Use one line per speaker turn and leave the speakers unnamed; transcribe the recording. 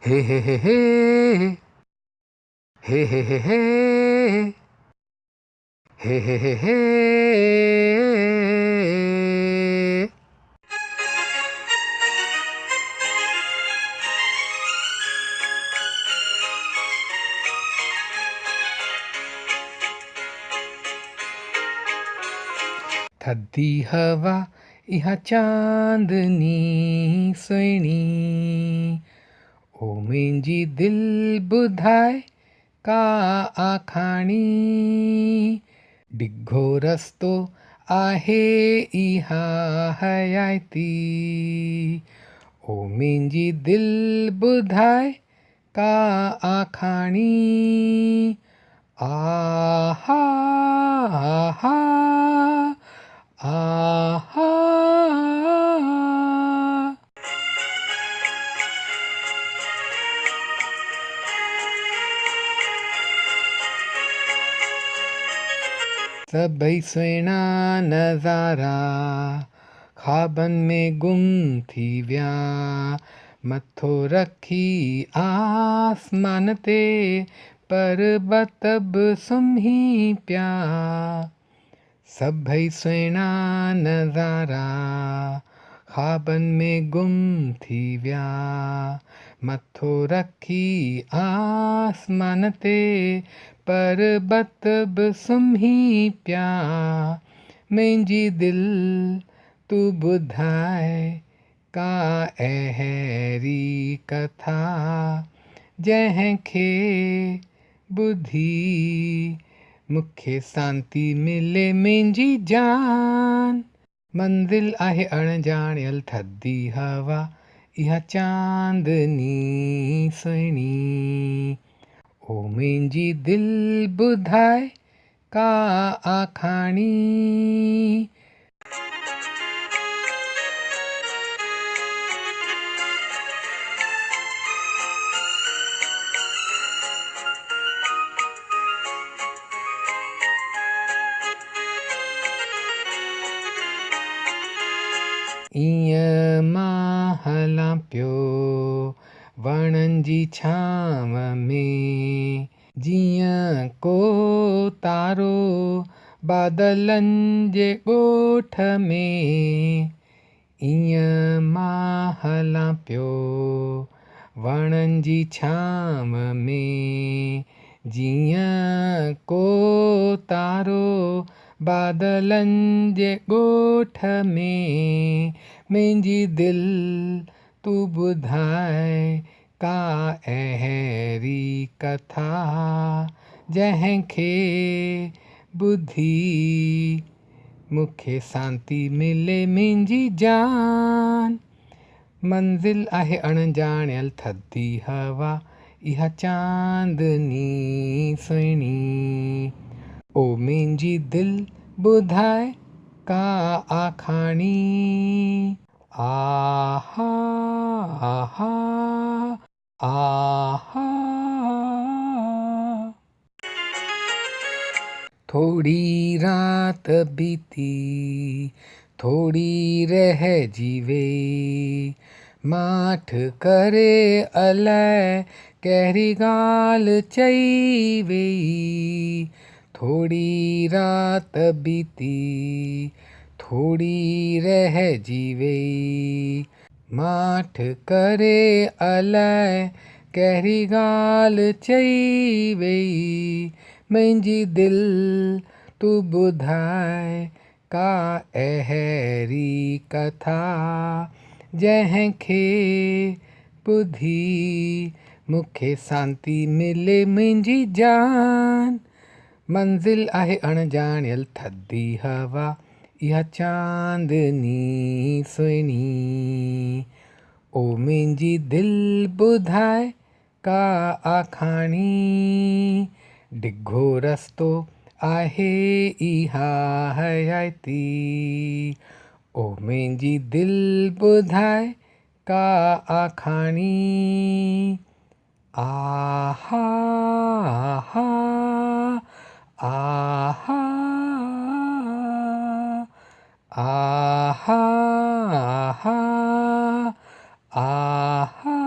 Hey, hey, hey, hey. Hey, hey, hey, hey. Hey, hey, hey, hey. थधी हवा इहा चांदनी सुहिणी ओ मुंहिंजी दिलि ॿुधाए का आखाणी डिघो रस्तो आहे इहा हयाती ओ मुंहिंजी दिलि ॿुधाए का आखाणी आहा आहा आहा सभई सुहिणा नज़ारा ख़्वाबनि में गुम थी विया मथो रखी आसमान ते पर्वत बि सुम्ही पिया सभई सुहिणा नज़ारा ख़्वाबनि में गुम थी विया मथो रखी आसमान ते पर्वत बि सुम्ही पिया मुंहिंजी दिलि तूं ॿुधाए का अहिड़ी कथा जंहिंखे ॿुधी मूंखे शांती मिले मुंहिंजी जान मंज़िल आहे अणॼाणियल थधी हवा इहा चांदनी सुहिणी ओ मुंहिंजी दिलि ॿुधाए का आखाणी ईअं मां हलां पियो वणनि जी छांव में जीअं को तारो बादलनि जे ॻोठ में ईअं मां हलां पियो वणनि जी छांव में जीअं को तारो बादलनि जे ॻोठ में मुंहिंजी दिलि तूं ॿुधाए का अहिड़ी कथा जंहिंखे ॿुधी मूंखे शांती मिले मुंहिंजी जान मंज़िल आहे अणॼाणियल थधी हवा इहा चांदनी सुहिणी ओ मुंहिंजी दिलि ॿुधाए का आखाणी आहा आहा आहा थोड़ी रात बीती थोड़ी रहिजी वेई माठ करे अलाए कहिड़ी ॻाल्हि चई वेई थोड़ी रात बीती थोड़ी रहिजी वेई माठ करे अलाए कहिड़ी ॻाल्हि चई वेई मुंहिंजी दिलि तूं ॿुधाए का अहिड़ी कथा जंहिंखे ॿुधी मूंखे शांती मिले मुंहिंजी जान मंज़िल आहे अणॼाणियल थधी हवा इहा चांदनी सुहिणी ओ मुंहिंजी दिलि ॿुधाए का आखाणी डिघो रस्तो आहे इहा हयाती ओ मुंहिंजी दिलि ॿुधाए का आखाणी आहा आहा आहा आहा आहा आहा